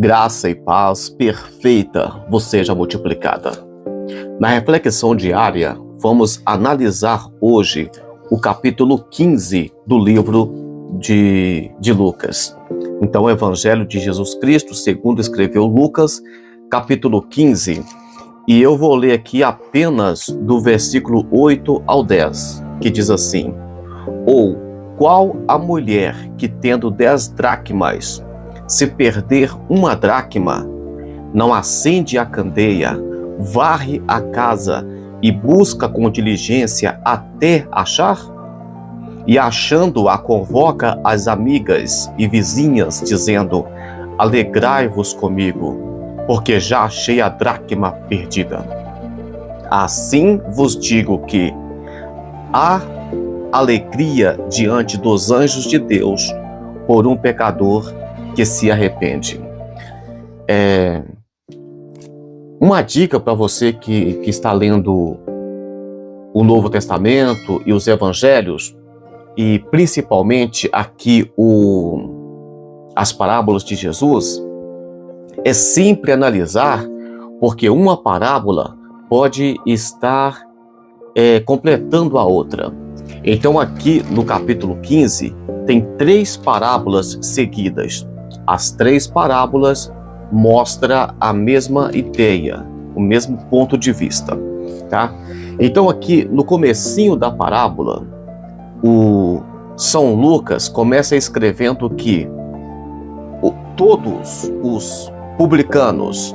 Graça e paz perfeita vos seja multiplicada. Na reflexão diária, vamos analisar hoje o capítulo 15 do livro de Lucas. Então, o Evangelho de Jesus Cristo, segundo escreveu Lucas, capítulo 15. E eu vou ler aqui apenas do versículo 8 ao 10, que diz assim: Ou qual a mulher que tendo 10 dracmas, se perder uma dracma, não acende a candeia, varre a casa e busca com diligência até achar? E achando-a, convoca as amigas e vizinhas, dizendo: Alegrai-vos comigo, porque já achei a dracma perdida. Assim vos digo que há alegria diante dos anjos de Deus por um pecador que se arrepende. Uma dica para você que está lendo o Novo Testamento e os Evangelhos, e principalmente aqui as parábolas de Jesus, é sempre analisar, porque uma parábola pode estar completando a outra. Então aqui no capítulo 15 tem 3 parábolas seguidas. As 3 parábolas mostram a mesma ideia, o mesmo ponto de vista, tá? Então aqui no comecinho da parábola, o São Lucas começa escrevendo que todos os publicanos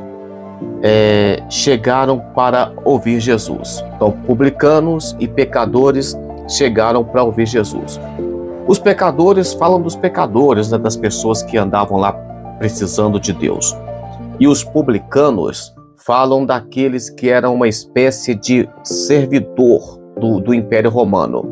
chegaram para ouvir Jesus. Então, publicanos e pecadores chegaram para ouvir Jesus. Os pecadores falam dos pecadores, né, das pessoas que andavam lá precisando de Deus. E os publicanos falam daqueles que eram uma espécie de servidor do Império Romano.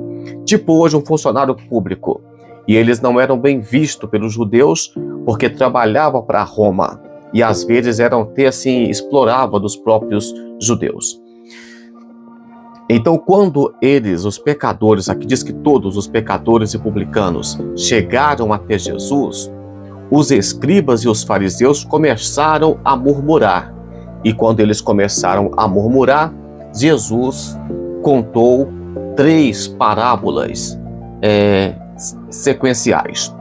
Tipo hoje um funcionário público. E eles não eram bem vistos pelos judeus porque trabalhavam para Roma. E às vezes eram até assim, exploravam dos próprios judeus. Então, quando os pecadores, aqui diz que todos os pecadores e publicanos chegaram até Jesus, os escribas e os fariseus começaram a murmurar. E quando eles começaram a murmurar, Jesus contou 3 parábolas sequenciais.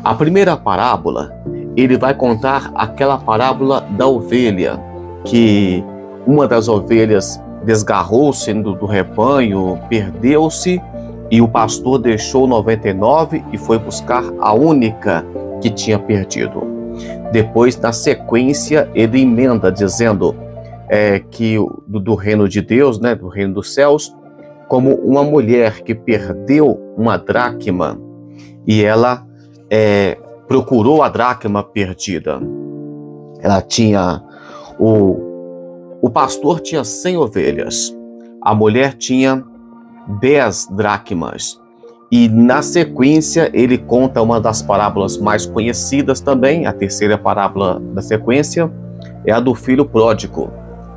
A primeira parábola, ele vai contar aquela parábola da ovelha, que uma das ovelhas desgarrou-se do rebanho, perdeu-se, e o pastor deixou 99 e foi buscar a única que tinha perdido. Depois, na sequência, ele emenda dizendo que do reino de Deus, né, do reino dos céus, como uma mulher que perdeu uma dracma e ela procurou a dracma perdida. Ela tinha o pastor tinha 100 ovelhas, a mulher tinha 10 dracmas. E na sequência ele conta uma das parábolas mais conhecidas também, a terceira parábola da sequência, é a do filho pródigo.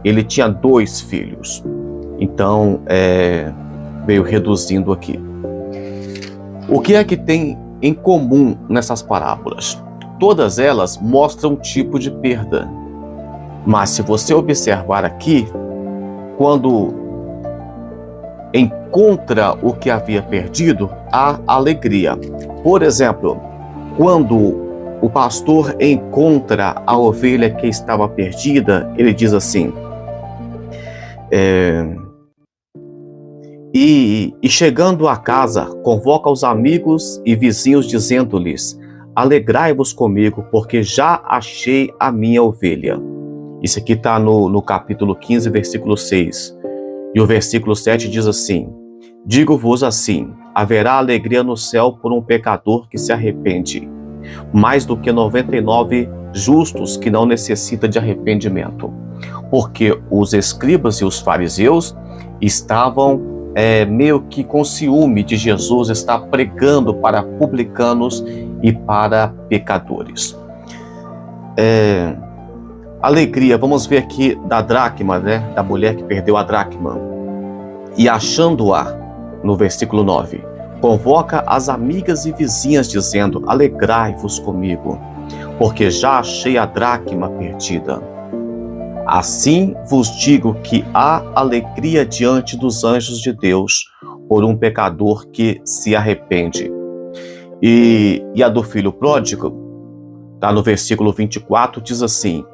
Ele tinha 2 filhos, então veio reduzindo aqui. O que é que tem em comum nessas parábolas? Todas elas mostram um tipo de perda. Mas se você observar aqui, quando encontra o que havia perdido, há alegria. Por exemplo, quando o pastor encontra a ovelha que estava perdida, ele diz assim: E chegando à casa, convoca os amigos e vizinhos, dizendo-lhes: Alegrai-vos comigo, porque já achei a minha ovelha. Isso aqui está no capítulo 15, versículo 6. E o versículo 7 diz assim: Digo-vos assim, haverá alegria no céu por um pecador que se arrepende, mais do que 99 justos que não necessitam de arrependimento. Porque os escribas e os fariseus estavam meio que com ciúme de Jesus estar pregando para publicanos e para pecadores. Alegria, vamos ver aqui da dracma, né? Da mulher que perdeu a dracma. E achando-a, no versículo 9, convoca as amigas e vizinhas, dizendo: Alegrai-vos comigo, porque já achei a dracma perdida. Assim vos digo que há alegria diante dos anjos de Deus por um pecador que se arrepende. E a do filho pródigo, tá no versículo 24, diz assim: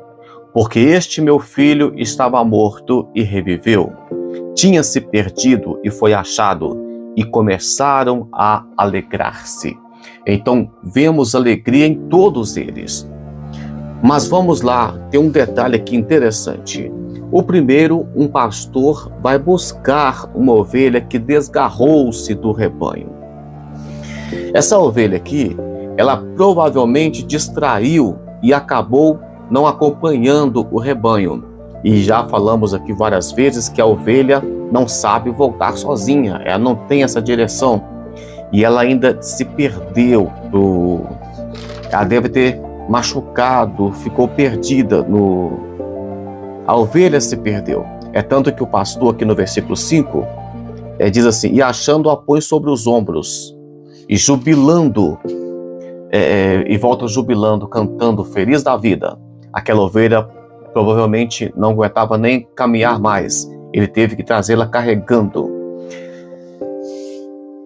porque este meu filho estava morto e reviveu, tinha-se perdido e foi achado, e começaram a alegrar-se. Então, vemos alegria em todos eles. Mas vamos lá, tem um detalhe aqui interessante. O primeiro, um pastor vai buscar uma ovelha que desgarrou-se do rebanho. Essa ovelha aqui, ela provavelmente distraiu e acabou não acompanhando o rebanho. E já falamos aqui várias vezes que a ovelha não sabe voltar sozinha, ela não tem essa direção. E ela ainda se perdeu, ela deve ter machucado, ficou perdida. A ovelha se perdeu. É tanto que o pastor aqui no versículo 5 diz assim: e achando a põe sobre os ombros, e jubilando, e volta jubilando, cantando, feliz da vida. Aquela ovelha provavelmente não aguentava nem caminhar mais, ele teve que trazê-la carregando.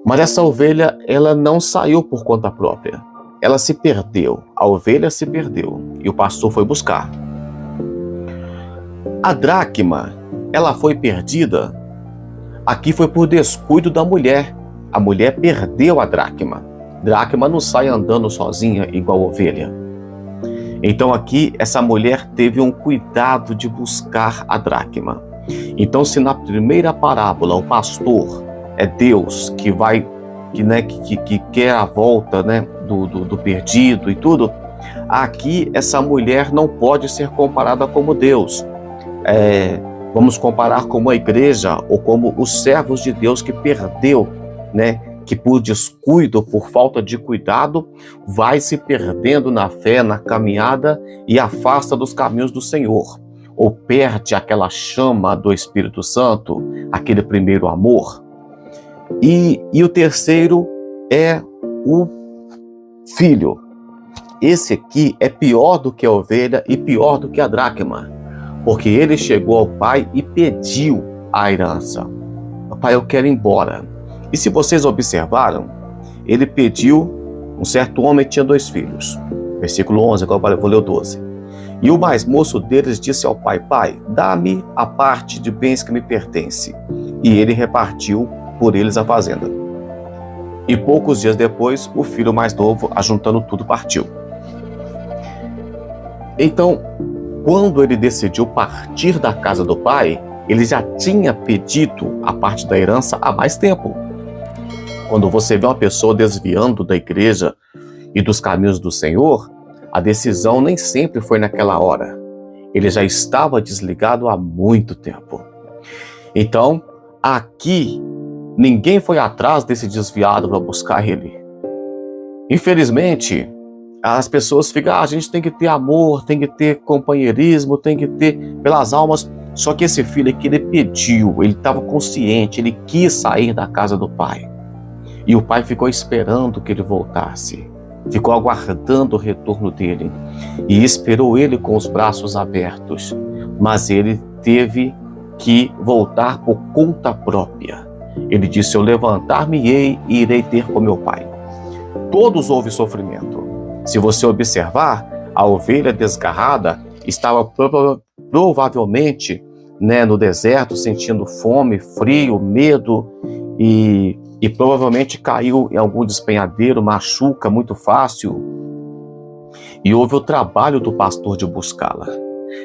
Mas essa ovelha, ela não saiu por conta própria. Ela se perdeu, a ovelha se perdeu e o pastor foi buscar. A dracma, ela foi perdida, aqui foi por descuido da mulher. A mulher perdeu a dracma. Dracma não sai andando sozinha igual ovelha. Então aqui essa mulher teve um cuidado de buscar a dracma. Então se na primeira parábola o pastor é Deus que vai, que quer a volta, né, do perdido e tudo, aqui essa mulher não pode ser comparada como Deus. Vamos comparar como a igreja ou como os servos de Deus que perdeu, né, que por descuido, por falta de cuidado, vai se perdendo na fé, na caminhada e afasta dos caminhos do Senhor, ou perde aquela chama do Espírito Santo, aquele primeiro amor. E o terceiro é o filho. Esse aqui é pior do que a ovelha e pior do que a dracma, porque ele chegou ao pai e pediu a herança. Pai, eu quero ir embora. E se vocês observaram, ele pediu, um certo homem tinha 2 filhos. Versículo 11, agora eu vou ler o 12. E o mais moço deles disse ao pai: pai, dá-me a parte de bens que me pertence. E ele repartiu por eles a fazenda. E poucos dias depois, o filho mais novo, ajuntando tudo, partiu. Então, quando ele decidiu partir da casa do pai, ele já tinha pedido a parte da herança há mais tempo. Quando você vê uma pessoa desviando da igreja e dos caminhos do Senhor, a decisão nem sempre foi naquela hora. Ele já estava desligado há muito tempo. Então, aqui, ninguém foi atrás desse desviado para buscar ele. Infelizmente, as pessoas ficam: a gente tem que ter amor, tem que ter companheirismo, tem que ter pelas almas. Só que esse filho aqui, ele pediu, ele estava consciente, ele quis sair da casa do pai. E o pai ficou esperando que ele voltasse, ficou aguardando o retorno dele e esperou ele com os braços abertos. Mas ele teve que voltar por conta própria. Ele disse: eu levantar-me-ei e irei ter com meu pai. Todos houve sofrimento. Se você observar, a ovelha desgarrada estava provavelmente, né, no deserto, sentindo fome, frio, medo e provavelmente caiu em algum despenhadeiro, machuca muito fácil. E houve o trabalho do pastor de buscá-la.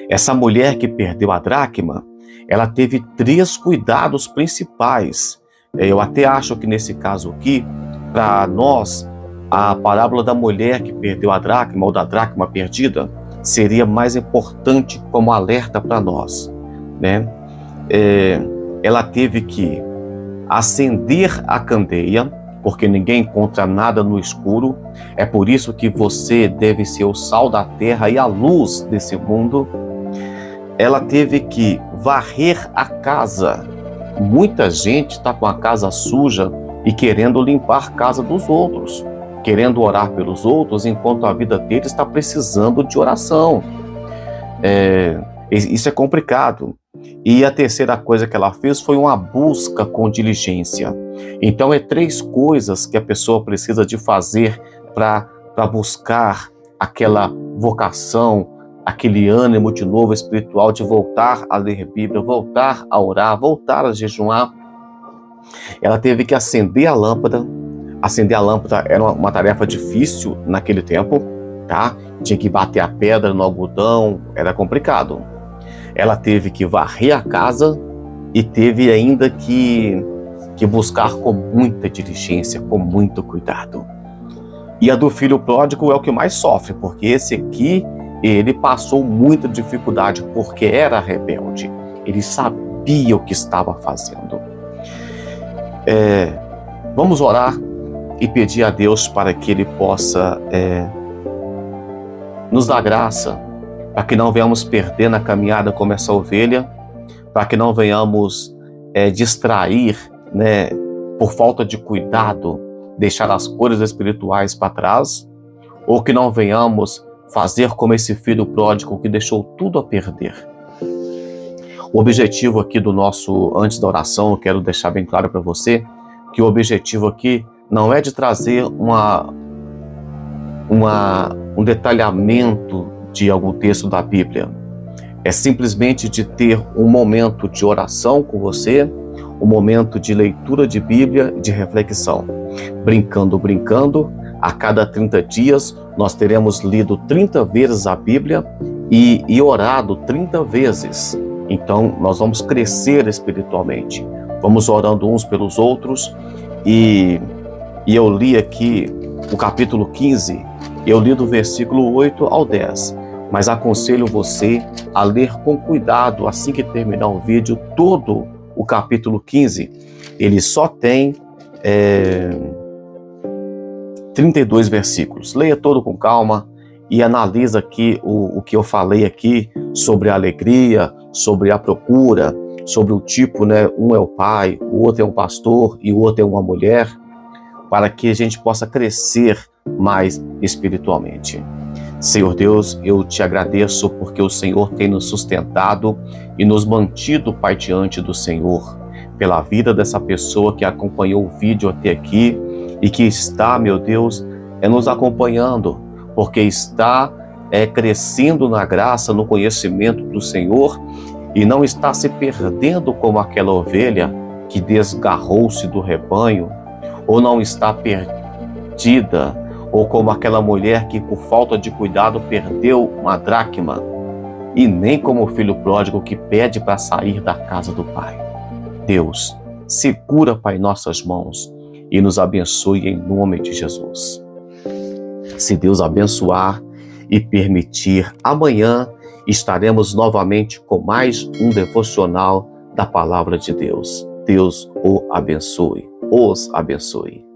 Essa mulher que perdeu a dracma, ela teve 3 cuidados principais. Eu até acho que nesse caso aqui, para nós, a parábola da mulher que perdeu a dracma ou da dracma perdida seria mais importante como alerta para nós, né? Ela teve que acender a candeia, porque ninguém encontra nada no escuro. É por isso que você deve ser o sal da terra e a luz desse mundo. Ela teve que varrer a casa. Muita gente está com a casa suja e querendo limpar a casa dos outros, querendo orar pelos outros, enquanto a vida deles está precisando de oração. Isso é complicado. E a terceira coisa que ela fez foi uma busca com diligência. Então, 3 coisas que a pessoa precisa de fazer para buscar aquela vocação, aquele ânimo de novo espiritual, de voltar a ler Bíblia, voltar a orar, voltar a jejuar. Ela teve que acender a lâmpada. Acender a lâmpada era uma tarefa difícil naquele tempo, tá? Tinha que bater a pedra no algodão, era complicado. Ela teve que varrer a casa e teve ainda que buscar com muita diligência, com muito cuidado. E a do filho pródigo é o que mais sofre, porque esse aqui, ele passou muita dificuldade, porque era rebelde. Ele sabia o que estava fazendo. Vamos orar e pedir a Deus para que Ele possa nos dar graça, para que não venhamos perder na caminhada como essa ovelha, para que não venhamos distrair, né, por falta de cuidado, deixar as coisas espirituais para trás, ou que não venhamos fazer como esse filho pródigo que deixou tudo a perder. O objetivo aqui do nosso, antes da oração, eu quero deixar bem claro para você, que o objetivo aqui não é de trazer um detalhamento de algum texto da Bíblia. É simplesmente de ter um momento de oração com você, um momento de leitura de Bíblia, de reflexão. Brincando, a cada 30 dias nós teremos lido 30 vezes a Bíblia e orado 30 vezes. Então nós vamos crescer espiritualmente. Vamos orando uns pelos outros. E eu li aqui o capítulo 15, eu li do versículo 8 ao 10. Mas aconselho você a ler com cuidado, assim que terminar o vídeo, todo o capítulo 15. Ele só tem 32 versículos. Leia todo com calma e analisa aqui o que eu falei aqui sobre a alegria, sobre a procura, sobre o tipo, né? Um é o pai, o outro é um pastor e o outro é uma mulher, para que a gente possa crescer mais espiritualmente. Senhor Deus, eu te agradeço porque o Senhor tem nos sustentado e nos mantido, Pai, diante do Senhor, pela vida dessa pessoa que acompanhou o vídeo até aqui e que está, meu Deus, nos acompanhando, porque está crescendo na graça, no conhecimento do Senhor e não está se perdendo como aquela ovelha que desgarrou-se do rebanho, ou não está perdida, ou como aquela mulher que por falta de cuidado perdeu uma dracma, e nem como o filho pródigo que pede para sair da casa do pai. Deus, segura, Pai, nossas mãos e nos abençoe em nome de Jesus. Se Deus abençoar e permitir, amanhã estaremos novamente com mais um devocional da Palavra de Deus. Deus os abençoe.